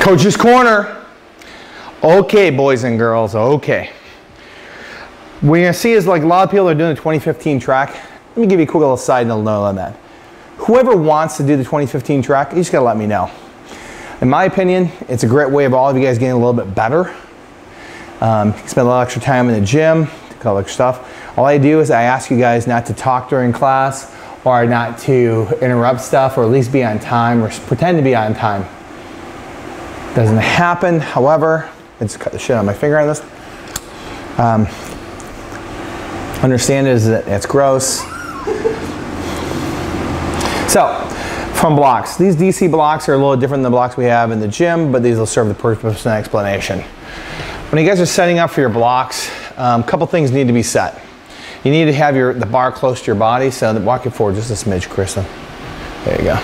Coach's corner. Okay, boys and girls, okay. What you're gonna see is like a lot of people are doing the 2015 track. Let me give you a quick little side note on that. Whoever wants to do the 2015 track, you just gotta let me know. In my opinion, it's a great way of all of you guys getting a little bit better. You can spend a little extra time in the gym, do all that stuff. All I do is I ask you guys not to talk during class or not to interrupt stuff, or at least be on time or pretend to be on time. Doesn't happen, however, let's cut the shit out of my finger on this. Understand is that it's gross. So, from blocks. These DC blocks are a little different than the blocks we have in the gym, but these will serve the purpose of an explanation. When you guys are setting up for your blocks, a couple things need to be set. You need to have the bar close to your body, so walk it forward just a smidge, Krista. There you go.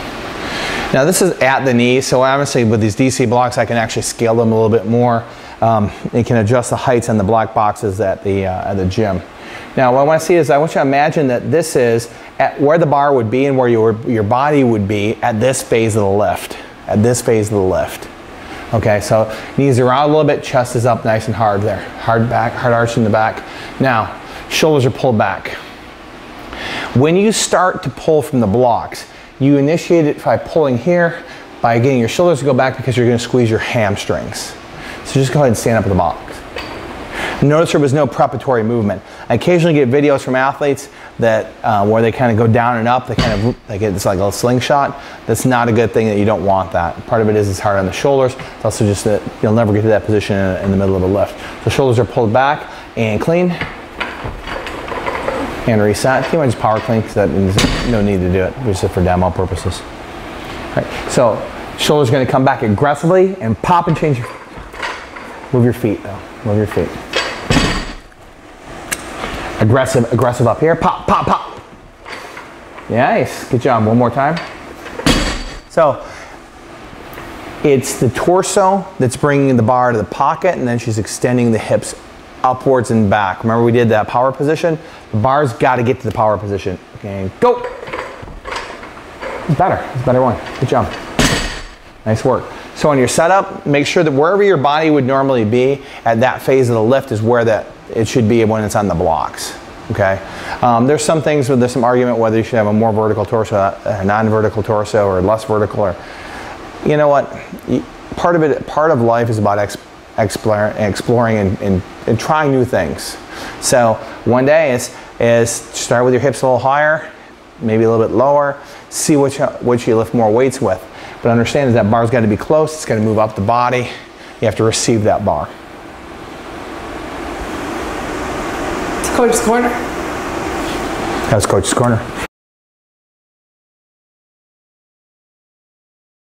Now this is at the knee, so obviously with these DC blocks I can actually scale them a little bit more. You can adjust the heights on the block boxes at the gym. Now what I want to see is I want you to imagine that this is at where the bar would be and where your body would be at this phase of the lift. At this phase of the lift. Okay, so knees are out a little bit, chest is up nice and hard there. Hard back, hard arch in the back. Now, shoulders are pulled back. When you start to pull from the blocks, you initiate it by pulling here, by getting your shoulders to go back because you're going to squeeze your hamstrings. So just go ahead and stand up in the box. Notice there was no preparatory movement. I occasionally get videos from athletes that where they kind of go down and up, it's like a slingshot. That's not a good thing, that you don't want that. Part of it is it's hard on the shoulders. It's also just that you'll never get to that position in the middle of a lift. The shoulders are pulled back and clean. And reset. You might just power clean because there's no need to do it. It's just for demo purposes. All right, so shoulders going to come back aggressively and pop and change. Move your feet though. Move your feet. Aggressive, aggressive up here. Pop, pop, pop. Nice. Good job. One more time. So it's the torso that's bringing the bar to the pocket, and then she's extending the hips upwards and back. Remember we did that power position? The bar's got to get to the power position. Okay, go. It's better. It's a better one. Good job. Nice work. So on your setup, make sure that wherever your body would normally be at that phase of the lift is where it should be when it's on the blocks. Okay. There's some things where there's some argument whether you should have a more vertical torso, a non-vertical torso, or less vertical. Or you know what? Part of life is about exploring and trying new things. So one day is start with your hips a little higher, maybe a little bit lower, see which you lift more weights with. But understand that bar's got to be close, it's got to move up the body, you have to receive that bar. It's Coach's Corner. That was Coach's Corner.